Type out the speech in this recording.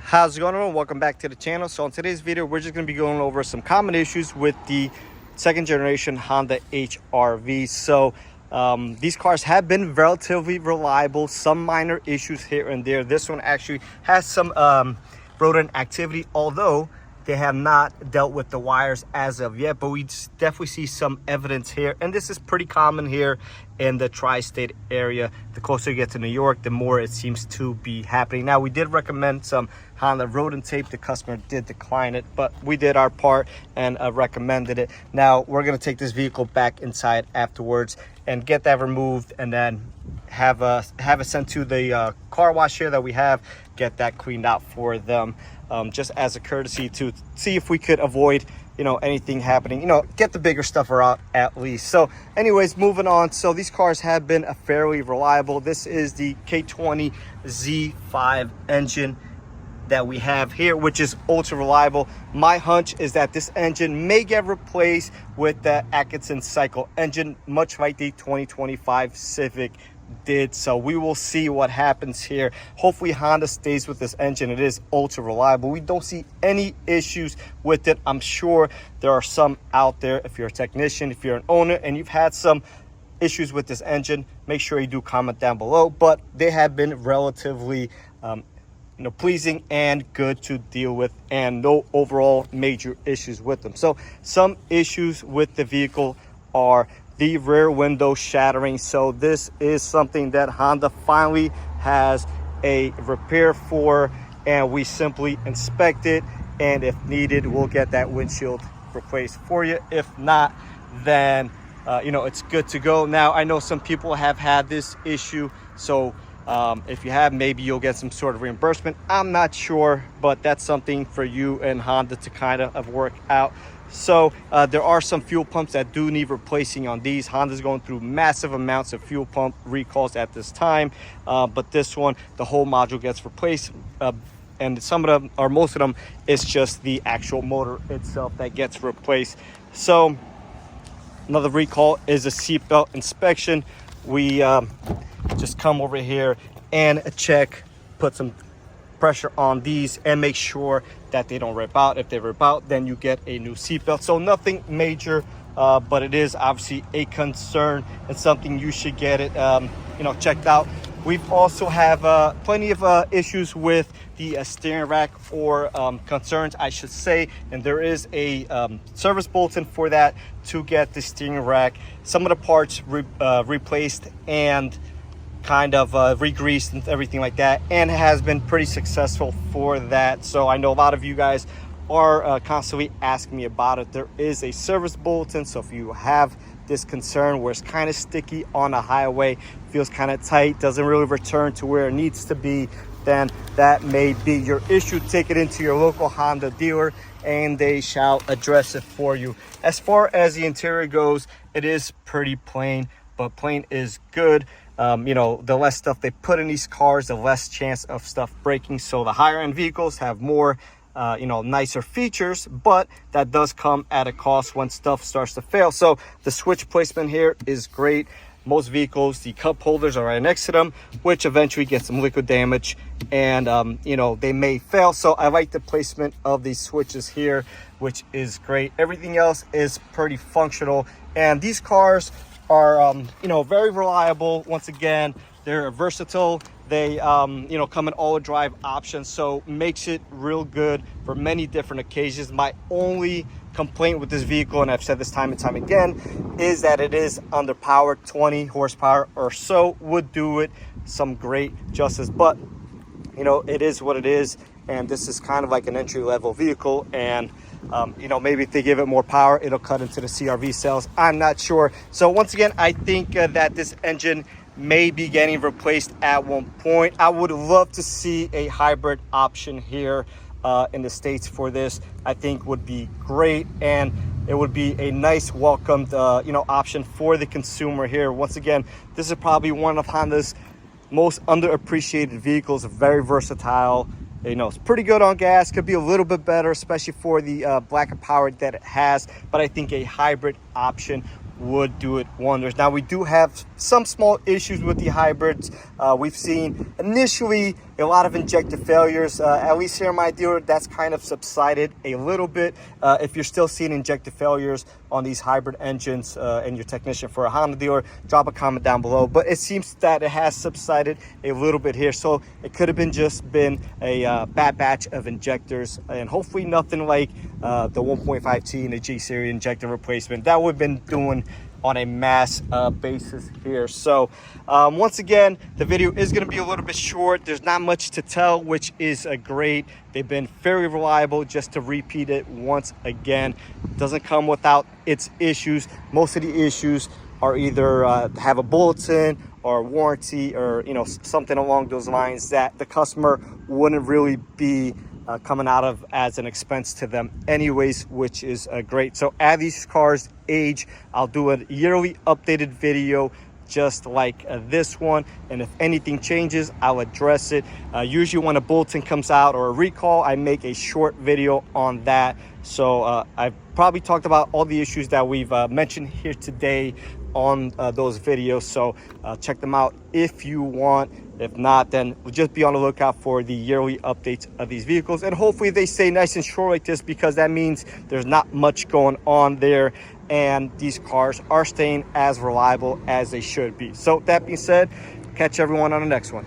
How's it going, everyone? Welcome back to the channel. So in today's video, we're just going to be going over some common issues with the second generation Honda Hrv. So these cars have been relatively reliable, some minor issues here and there. This one actually has some rodent activity, although they have not dealt with the wires as of yet, but we definitely see some evidence here, and this is pretty common here in the tri-state area. The closer you get to New York, the more it seems to be happening. Now, we did recommend some Honda rodent tape. The customer did decline it, but we did our part and recommended it. Now we're going to take this vehicle back inside afterwards and get that removed, and then have it sent to the car wash here that we have, get that cleaned out for them, just as a courtesy to see if we could avoid anything happening, get the bigger stuff out at least. So anyways, moving on. So these cars have been fairly reliable. This is the K20 Z5 engine that we have here, which is ultra reliable. My hunch is that this engine may get replaced with the Atkinson cycle engine, much like the 2025 Civic did. So we will see what happens here. Hopefully Honda stays with this engine. It is ultra reliable. We don't see any issues with it. I'm sure there are some out there. If you're a technician, if you're an owner and you've had some issues with this engine, make sure you do comment down below. But they have been relatively pleasing and good to deal with, and no overall major issues with them. So some issues with the vehicle are the rear window shattering. So this is something that Honda finally has a repair for, and we simply inspect it, and if needed, we'll get that windshield replaced for you. If not, then it's good to go. Now, I know some people have had this issue, so if you have, maybe you'll get some sort of reimbursement. I'm not sure, but that's something for you and Honda to kind of work out. So there are some fuel pumps that do need replacing on these. Honda's going through massive amounts of fuel pump recalls at this time, but this one, the whole module gets replaced, and some of them, or most of them, it's just the actual motor itself that gets replaced. So another recall is a seatbelt inspection. We just come over here and check, put some pressure on these and make sure that they don't rip out. If they rip out, then you get a new seatbelt. So nothing major, but it is obviously a concern and something you should get it checked out. We've also have plenty of issues with the steering rack, or concerns I should say, and there is a service bulletin for that, to get the steering rack, some of the parts replaced and kind of re-greased and everything like that, and has been pretty successful for that. So I know a lot of you guys are constantly asking me about it. There is a service bulletin, so if you have this concern where it's kind of sticky on a highway, feels kind of tight, doesn't really return to where it needs to be, then that may be your issue. Take it into your local Honda dealer and they shall address it for you. As far as the interior goes, it is pretty plain, but plain is good. The less stuff they put in these cars, the less chance of stuff breaking. So the higher end vehicles have more nicer features, but that does come at a cost when stuff starts to fail. So the switch placement here is great. Most vehicles, the cup holders are right next to them, which eventually gets some liquid damage, and they may fail. So I like the placement of these switches here, which is great. Everything else is pretty functional, and these cars are very reliable. Once again, they're versatile. They come in all drive options, so makes it real good for many different occasions. My only complaint with this vehicle, and I've said this time and time again, is that it is underpowered. 20 horsepower or so would do it some great justice, but it is what it is, and this is kind of like an entry-level vehicle, and maybe if they give it more power, it'll cut into the CRV sales. I'm not sure. So once again, I think that this engine may be getting replaced at one point. I would love to see a hybrid option here in the States for this. I think would be great, and it would be a nice welcomed option for the consumer here. Once again, this is probably one of Honda's most underappreciated vehicles. Very versatile. It's pretty good on gas, could be a little bit better, especially for the lack of power that it has, but I think a hybrid option would do it wonders. Now, we do have some small issues with the hybrids. We've seen initially a lot of injector failures. At least here in my dealer, that's kind of subsided a little bit. If you're still seeing injector failures on these hybrid engines and your technician for a Honda dealer, drop a comment down below. But it seems that it has subsided a little bit here, so it could have been a bad batch of injectors, and hopefully nothing like the 1.5T and the G series injector replacement that we've been doing on a mass basis here. So once again, the video is going to be a little bit short. There's not much to tell, which is great. They've been very reliable. Just to repeat it once again, doesn't come without its issues. Most of the issues are either have a bulletin or warranty, or something along those lines that the customer wouldn't really be coming out of as an expense to them anyways, which is great. So as these cars age, I'll do a yearly updated video just like this one, and if anything changes, I'll address it. Usually when a bulletin comes out or a recall, I make a short video on that. So I've probably talked about all the issues that we've mentioned here today on those videos, so check them out if you want. If not, then we'll just be on the lookout for the yearly updates of these vehicles, and hopefully they stay nice and short like this, because that means there's not much going on there and these cars are staying as reliable as they should be. So that being said, catch everyone on the next one.